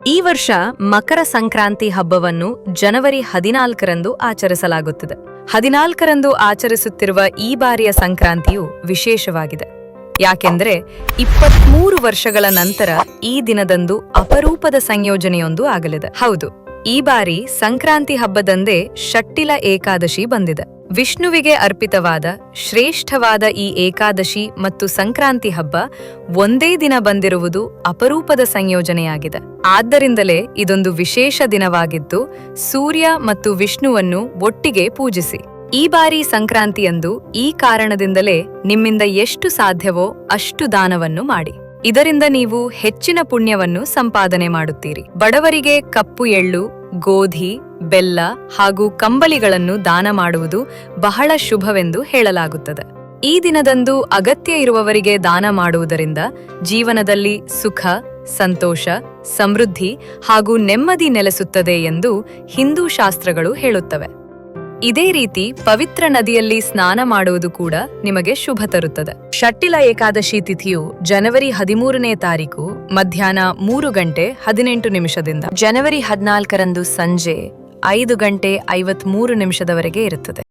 ಈ ವರ್ಷ ಮಕರ ಸಂಕ್ರಾಂತಿ ಹಬ್ಬವನ್ನು ಜನವರಿ 14ರಂದು ಆಚರಿಸಲಾಗುತ್ತದೆ. 14ರಂದು ಆಚರಿಸುತ್ತಿರುವ ಈ ಬಾರಿಯ ಸಂಕ್ರಾಂತಿಯು ವಿಶೇಷವಾಗಿದೆ. ಯಾಕೆಂದರೆ 23 ವರ್ಷಗಳ ನಂತರ ಈ ದಿನದಂದು ಅಪರೂಪದ ಸಂಯೋಜನೆಯೊಂದು ಆಗಲಿದೆ. ಹೌದು, ಈ ಬಾರಿ ಸಂಕ್ರಾಂತಿ ಹಬ್ಬದಂದೇ ಷಟ್ಟಿಲ ಏಕಾದಶಿ ಬಂದಿದೆ. ವಿಷ್ಣುವಿಗೆ ಅರ್ಪಿತವಾದ ಶ್ರೇಷ್ಠವಾದ ಈ ಏಕಾದಶಿ ಮತ್ತು ಸಂಕ್ರಾಂತಿ ಹಬ್ಬ ಒಂದೇ ದಿನ ಬಂದಿರುವುದು ಅಪರೂಪದ ಸಂಯೋಜನೆಯಾಗಿದೆ. ಆದ್ದರಿಂದಲೇ ಇದೊಂದು ವಿಶೇಷ ದಿನವಾಗಿದ್ದು ಸೂರ್ಯ ಮತ್ತು ವಿಷ್ಣುವನ್ನು ಒಟ್ಟಿಗೆ ಪೂಜಿಸಿ. ಈ ಬಾರಿ ಸಂಕ್ರಾಂತಿಯಂದು ಈ ಕಾರಣದಿಂದಲೇ ನಿಮ್ಮಿಂದ ಎಷ್ಟು ಸಾಧ್ಯವೋ ಅಷ್ಟು ದಾನವನ್ನು ಮಾಡಿ. ಇದರಿಂದ ನೀವು ಹೆಚ್ಚಿನ ಪುಣ್ಯವನ್ನು ಸಂಪಾದನೆ ಮಾಡುತ್ತೀರಿ. ಬಡವರಿಗೆ ಕಪ್ಪು ಎಳ್ಳು, ಗೋಧಿ, ಬೆಲ್ಲ ಹಾಗೂ ಕಂಬಳಿಗಳನ್ನು ದಾನ ಮಾಡುವುದು ಬಹಳ ಶುಭವೆಂದು ಹೇಳಲಾಗುತ್ತದೆ. ಈ ದಿನದಂದು ಅಗತ್ಯ ಇರುವವರಿಗೆ ದಾನ ಮಾಡುವುದರಿಂದ ಜೀವನದಲ್ಲಿ ಸುಖ, ಸಂತೋಷ, ಸಮೃದ್ಧಿ ಹಾಗೂ ನೆಮ್ಮದಿ ನೆಲೆಸುತ್ತದೆ ಎಂದು ಹಿಂದೂ ಶಾಸ್ತ್ರಗಳು ಹೇಳುತ್ತವೆ. ಇದೇ ರೀತಿ ಪವಿತ್ರ ನದಿಯಲ್ಲಿ ಸ್ನಾನ ಮಾಡುವುದು ಕೂಡ ನಿಮಗೆ ಶುಭ ತರುತ್ತದೆ. ಷಟ್ಟಿಲ ಏಕಾದಶಿ ತಿಥಿಯು ಜನವರಿ 13ನೇ ತಾರೀಕು ಮಧ್ಯಾಹ್ನ 3 ಗಂಟೆ 18 ನಿಮಿಷದಿಂದ ಜನವರಿ 14ರಂದು ಸಂಜೆ 5 ಗಂಟೆ 53 ನಿಮಿಷದವರೆಗೆ ಇರುತ್ತದೆ.